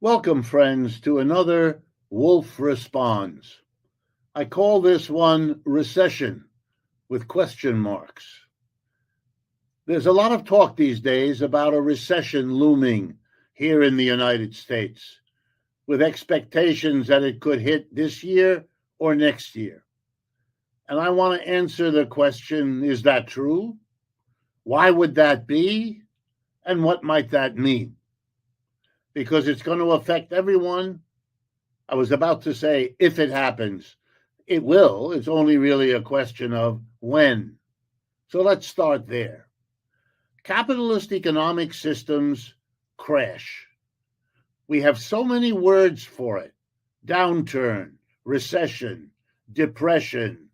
Welcome, friends, to another Wolff Responds. I call this one Recession with question marks. There's a lot of talk these days about a recession looming here in the United States, with expectations that it could hit this year or next year. And I want to answer the question, is that true? Why would that be? And what might that mean? Because it's going to affect everyone. I was about to say, if it happens, it will. It's only really a question of when. So let's start there. Capitalist economic systems crash. We have so many words for it: downturn, recession, depression,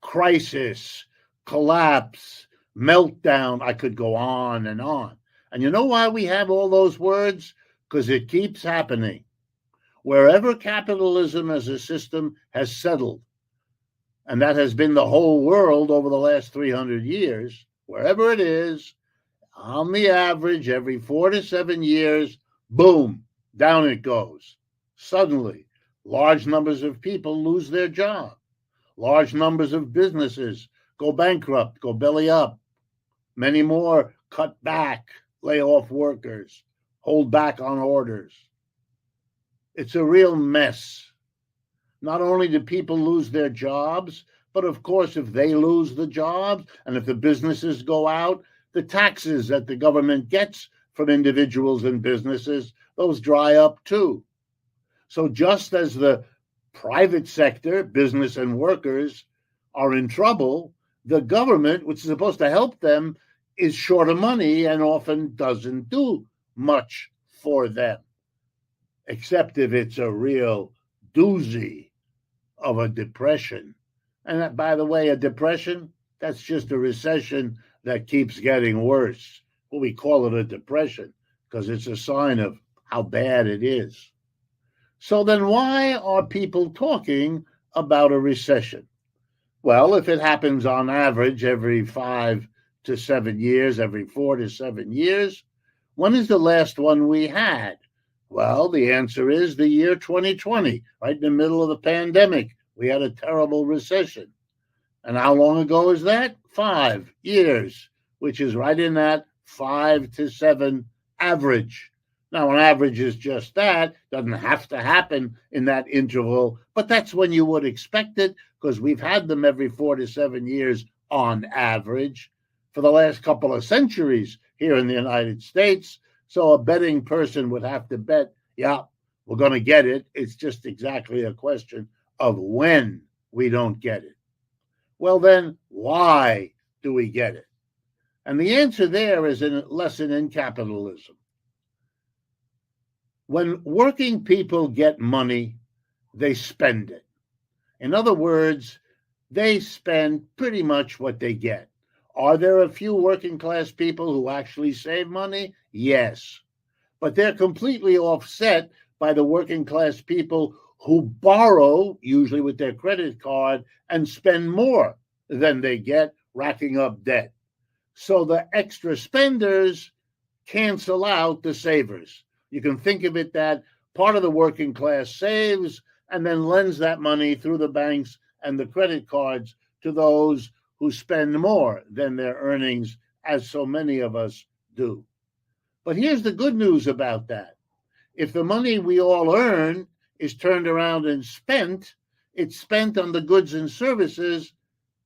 crisis, collapse, meltdown. I could go on and on. And you know why we have all those words? Because it keeps happening. Wherever capitalism as a system has settled, and that has been the whole world over the last 300 years, wherever it is, on the average, every 4 to 7 years, boom, down it goes. Suddenly, large numbers of people lose their job. Large numbers of businesses go bankrupt, go belly up. Many more cut back, lay off workers, hold back on orders. It's a real mess. Not only do people lose their jobs, but of course, if they lose the jobs and if the businesses go out, the taxes that the government gets from individuals and businesses, those dry up too. So just as the private sector, business and workers, are in trouble, the government, which is supposed to help them, is short of money and often doesn't do much for them, except if it's a real doozy of a depression. And that, by the way, a depression, that's just a recession that keeps getting worse. Well, we call it a depression because it's a sign of how bad it is. So then why are people talking about a recession? Well, if it happens on average every 5 to 7 years, every 4 to 7 years, when is the last one we had? Well, the answer is the year 2020, right in the middle of the pandemic. We had a terrible recession. And how long ago is that? 5 years, which is right in that 5 to 7 average. Now, an average is just that. Doesn't have to happen in that interval, but that's when you would expect it, because we've had them every 4 to 7 years on average for the last couple of centuries here in the United States. So a betting person would have to bet, yeah, we're going to get it. It's just exactly a question of when we don't get it. Well, then, why do we get it? And the answer there is a lesson in capitalism. When working people get money, they spend it. In other words, they spend pretty much what they get. Are there a few working class people who actually save money? Yes. But they're completely offset by the working class people who borrow, usually with their credit card, and spend more than they get, racking up debt. So the extra spenders cancel out the savers. You can think of it that part of the working class saves and then lends that money through the banks and the credit cards to those who spend more than their earnings, as so many of us do. But here's the good news about that. If the money we all earn is turned around and spent, it's spent on the goods and services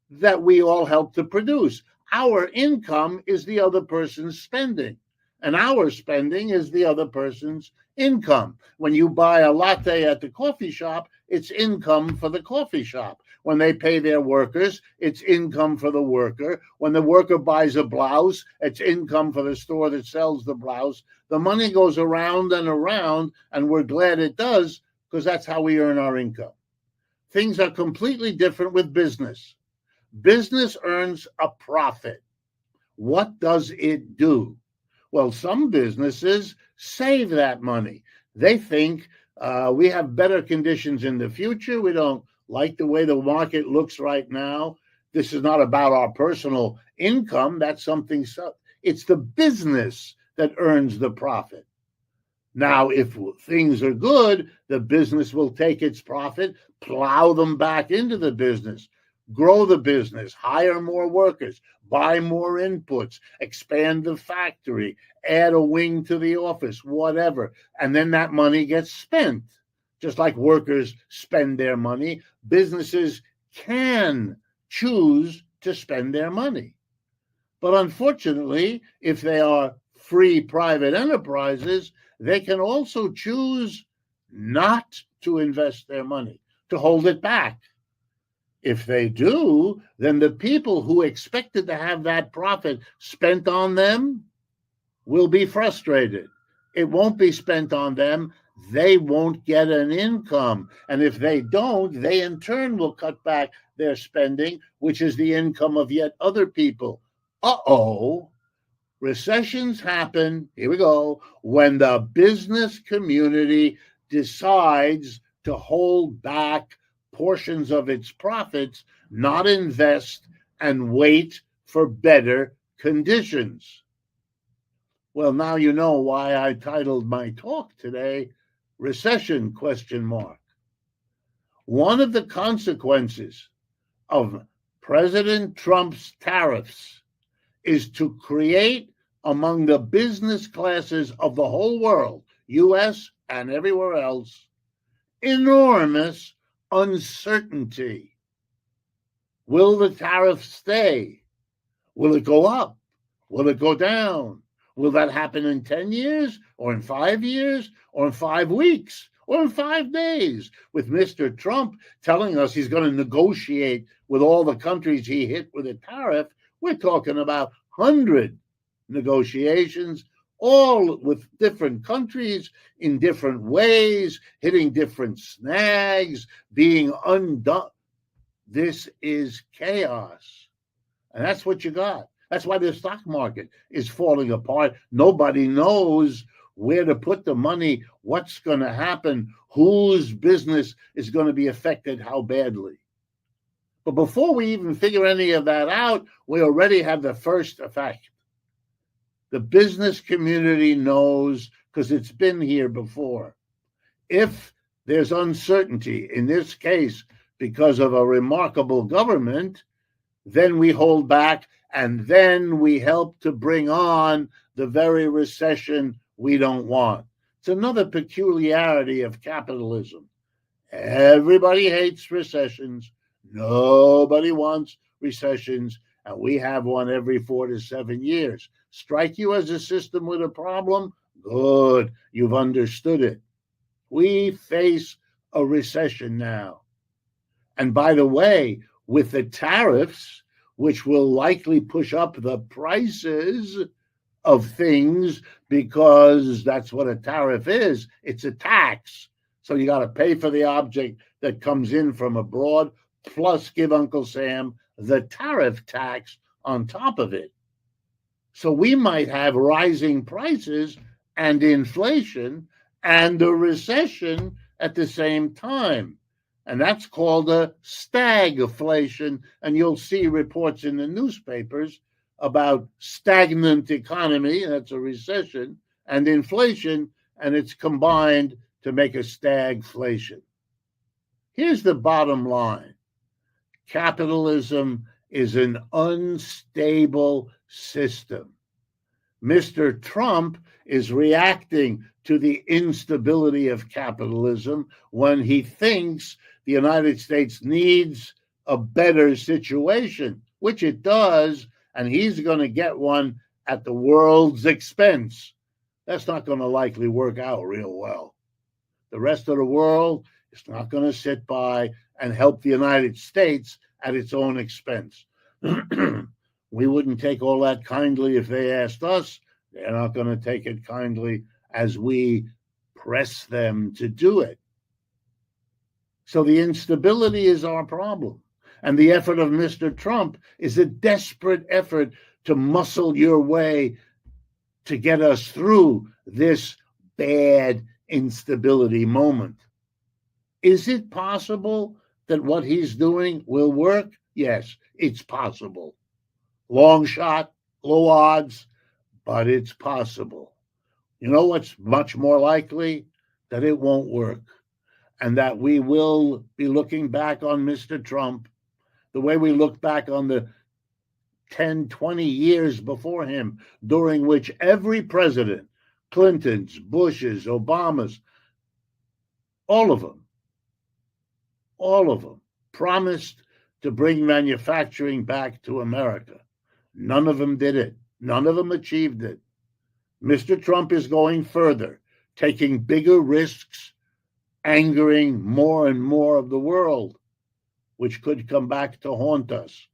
that we all help to produce. Our income is the other person's spending, and our spending is the other person's income. When you buy a latte at the coffee shop, it's income for the coffee shop. When they pay their workers, it's income for the worker. When the worker buys a blouse, it's income for the store that sells the blouse. The money goes around and around, and we're glad it does, because that's how we earn our income. Things are completely different with business. Business earns a profit. What does it do? Well, some businesses save that money. They think we have better conditions in the future. We don't like the way the market looks right now. This is not about our personal income. That's something, it's the business that earns the profit. Now, if things are good, the business will take its profit, plow them back into the business, grow the business, hire more workers, buy more inputs, expand the factory, add a wing to the office, whatever. And then that money gets spent. Just like workers spend their money, businesses can choose to spend their money. But unfortunately, if they are free private enterprises, they can also choose not to invest their money, to hold it back. If they do, then the people who expected to have that profit spent on them will be frustrated. It won't be spent on them. They won't get an income. And if they don't, they in turn will cut back their spending, which is the income of yet other people. Recessions happen, here we go, when the business community decides to hold back portions of its profits, not invest, and wait for better conditions. Well, now you know why I titled my talk today, Recession, ? One of the consequences of President Trump's tariffs is to create among the business classes of the whole world, US and everywhere else, enormous uncertainty. Will the tariff stay? Will it go up? Will it go down? Will that happen in 10 years or in 5 years or in 5 weeks or in 5 days? With Mr. Trump telling us he's going to negotiate with all the countries he hit with a tariff, we're talking about 100 negotiations, all with different countries in different ways, hitting different snags, being undone. This is chaos. And that's what you got. That's why the stock market is falling apart. Nobody knows where to put the money, what's going to happen, whose business is going to be affected, how badly. But before we even figure any of that out, we already have the first effect. The business community knows, because it's been here before. If there's uncertainty, in this case, because of a remarkable government, then we hold back, and then we help to bring on the very recession we don't want. It's another peculiarity of capitalism. Everybody hates recessions. Nobody wants recessions, and we have one every 4 to 7 years. Strike you as a system with a problem? Good, you've understood it. We face a recession now. And by the way, with the tariffs, which will likely push up the prices of things, because that's what a tariff is. It's a tax. So you got to pay for the object that comes in from abroad, plus give Uncle Sam the tariff tax on top of it. So we might have rising prices and inflation and a recession at the same time. And that's called a stagflation. And you'll see reports in the newspapers about stagnant economy, that's a recession, and inflation, and it's combined to make a stagflation. Here's the bottom line. Capitalism is an unstable system. Mr. Trump is reacting to the instability of capitalism when he thinks the United States needs a better situation, which it does, and he's going to get one at the world's expense. That's not going to likely work out real well. The rest of the world is not going to sit by and help the United States at its own expense. We wouldn't take all that kindly if they asked us. They're not going to take it kindly as we press them to do it. So the instability is our problem. And the effort of Mr. Trump is a desperate effort to muscle your way to get us through this bad instability moment. Is it possible that what he's doing will work? Yes, it's possible. Long shot, low odds, but it's possible. You know what's much more likely? That it won't work, and that we will be looking back on Mr. Trump the way we look back on the 10, 20 years before him, during which every president, Clintons, Bushes, Obamas, all of them, promised to bring manufacturing back to America. None of them did it. None of them achieved it. Mr. Trump is going further, taking bigger risks, angering more and more of the world, which could come back to haunt us.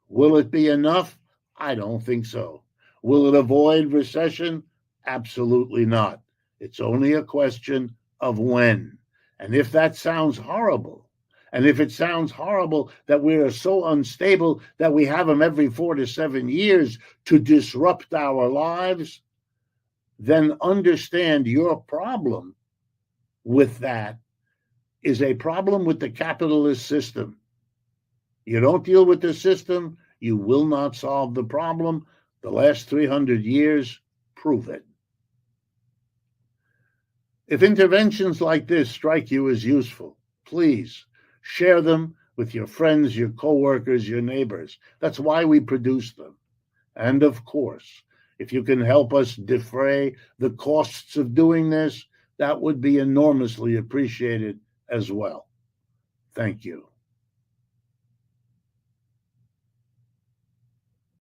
Will it be enough? I don't think so. Will it avoid recession? Absolutely not. It's only a question of when. And if that sounds horrible, and if it sounds horrible that we are so unstable that we have them every 4 to 7 years to disrupt our lives, then understand your problem with that is a problem with the capitalist system. You don't deal with the system, you will not solve the problem. The last 300 years prove it. If interventions like this strike you as useful, please share them with your friends, your coworkers, your neighbors. That's why we produce them. And of course, if you can help us defray the costs of doing this, that would be enormously appreciated as well. Thank you.